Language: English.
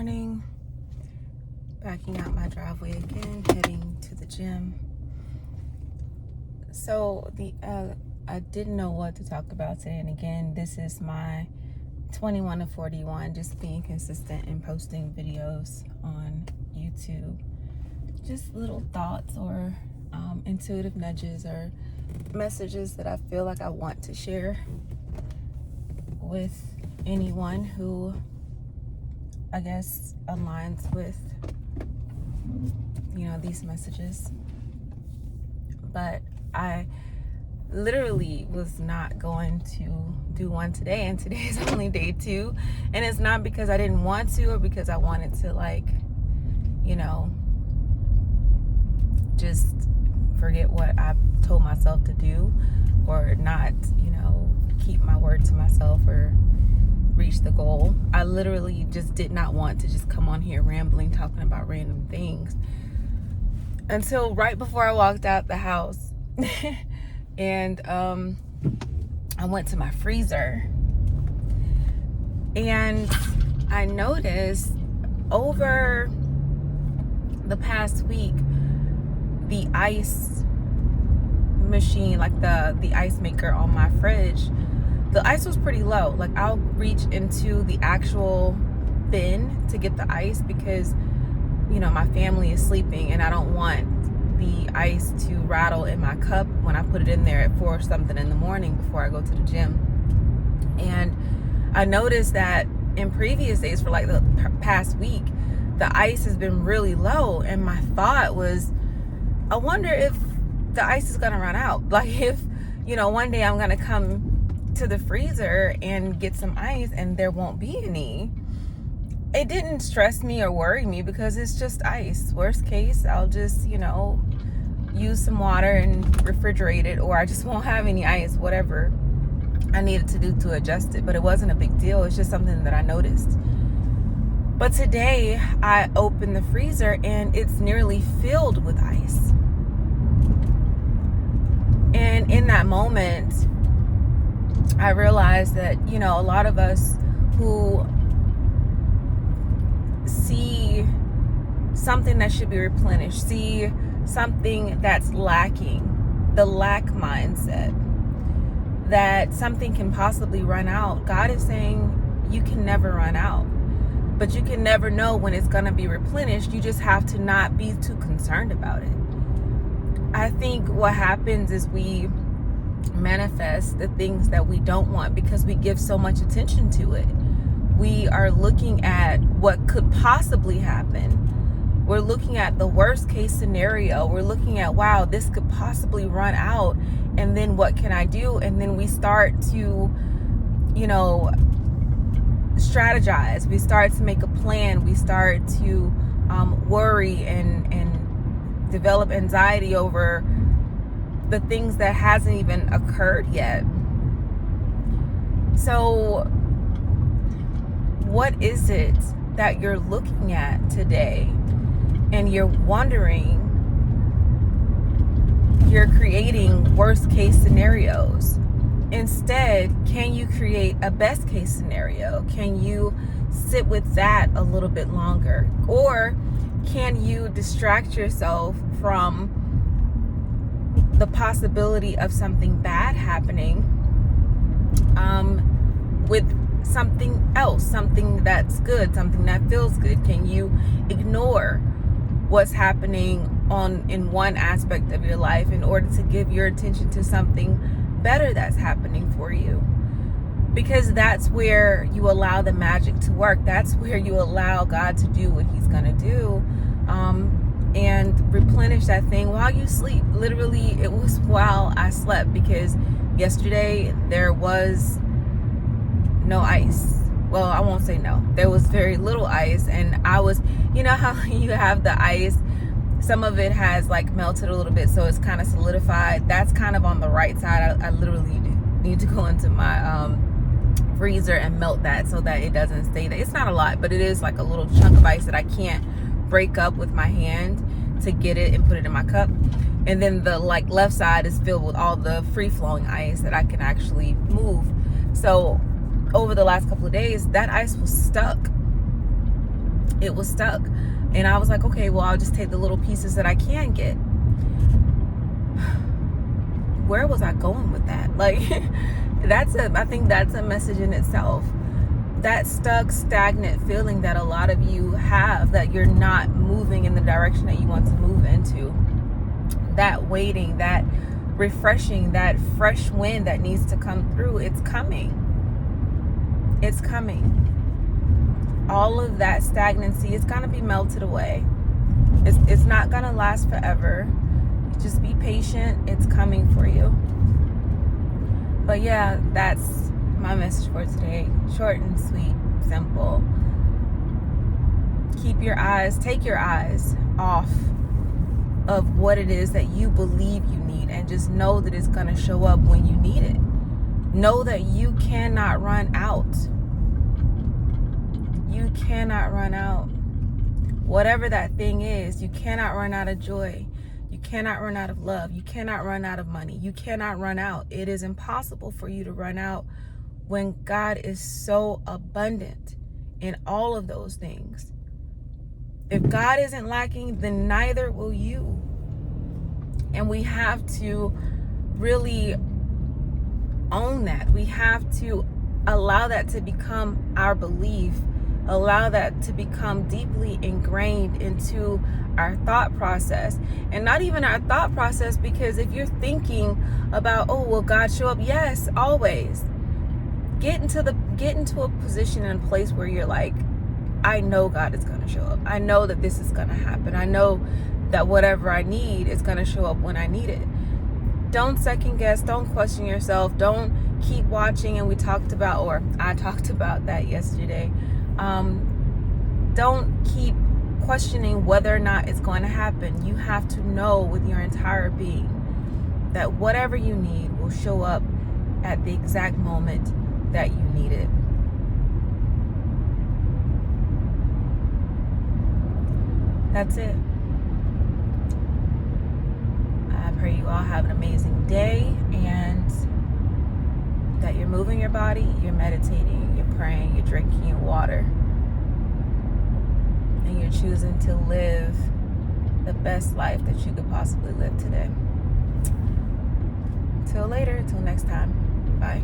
morning, backing out my driveway again, heading to the gym. So I didn't know what to talk about today, and again, this is my 21 to 41, just being consistent in posting videos on YouTube. Just little thoughts or intuitive nudges or messages that I feel like I want to share with anyone who, I guess, aligns with, these messages. But I literally was not going to do one today, and today is only day 2. And it's not because I didn't want to or because I wanted to, just forget what I told myself to do, or not, keep my word to myself or reach the goal. I literally just did not want to just come on here rambling, talking about random things, until right before I walked out the house. And I went to my freezer, and I noticed over the past week, the ice machine, like the ice maker on my fridge, the ice was pretty low. Like, I'll reach into the actual bin to get the ice because, my family is sleeping and I don't want the ice to rattle in my cup when I put it in there at 4 something in the morning before I go to the gym. And I noticed that in previous days, for like the past week, the ice has been really low, and my thought was, I wonder if the ice is gonna run out. Like, if one day I'm gonna come to the freezer and get some ice and there won't be any. It didn't stress me or worry me because it's just ice. Worst case, I'll just use some water and refrigerate it, or I just won't have any ice, whatever I needed to do to adjust it. But it wasn't a big deal. It's just something that I noticed. But today I opened the freezer and it's nearly filled with ice. And in that moment, I realized that, a lot of us who see something that should be replenished, see something that's lacking, the lack mindset, that something can possibly run out. God is saying you can never run out, but you can never know when it's going to be replenished. You just have to not be too concerned about it. I think what happens is we manifest the things that we don't want because we give so much attention to it. We are looking at what could possibly happen. We're looking at the worst case scenario. We're looking at, wow, this could possibly run out, and then what can I do? And then we start to, strategize. We start to make a plan. We start to worry and develop anxiety over the things that hasn't even occurred yet. So what is it that you're looking at today and you're wondering, you're creating worst case scenarios? Instead, can you create a best case scenario? Can you sit with that a little bit longer? Or can you distract yourself from the possibility of something bad happening with something else, something that's good, something that feels good? Can you ignore what's happening in one aspect of your life in order to give your attention to something better that's happening for you? Because that's where you allow the magic to work. That's where you allow God to do what he's going to do, and replenish that thing while you sleep. Literally, it was while I slept, because yesterday there was no ice. Well, I won't say no. There was very little ice, and I was, how you have the ice, some of it has melted a little bit, so it's kind of solidified. That's kind of on the right side. I literally need to go into my freezer and melt that so that it doesn't stay there. It's not a lot, but it is like a little chunk of ice that I can't break up with my hand to get it and put it in my cup. And then the left side is filled with all the free-flowing ice that I can actually move. So over the last couple of days, that ice was stuck. it was stuck. And I was like, okay, well, I'll just take the little pieces that I can get. Where was I going with that? Like, I think that's a message in itself. That stuck, stagnant feeling that a lot of you have, that you're not moving in the direction that you want to move into. That waiting, that refreshing, that fresh wind that needs to come through, it's coming. It's coming. All of that stagnancy is going to be melted away. It's not going to last forever. Just be patient. It's coming for you. But yeah, that's my message for today. Short and sweet, simple. Take your eyes off of what it is that you believe you need, and just know that it's going to show up when you need it. Know that you cannot run out. You cannot run out. Whatever that thing is, you cannot run out of joy. You cannot run out of love. You cannot run out of money. You cannot run out. It is impossible for you to run out when God is so abundant in all of those things. If God isn't lacking, then neither will you. And we have to really own that. We have to allow that to become our belief. Allow that to become deeply ingrained into our thought process. And not even our thought process, because if you're thinking about, oh, will God show up? Yes, always. Get into a position and a place where you're like, I know God is going to show up. I know that this is going to happen. I know that whatever I need is going to show up when I need it. Don't second guess. Don't question yourself. Don't keep watching. And I talked about that yesterday. Don't keep questioning whether or not it's going to happen. You have to know with your entire being that whatever you need will show up at the exact moment that you need it. That's it. I pray you all have an amazing day, and that you're moving your body, you're meditating, you're praying, you're drinking your water, and you're choosing to live the best life that you could possibly live today. Till later, till next time. Bye.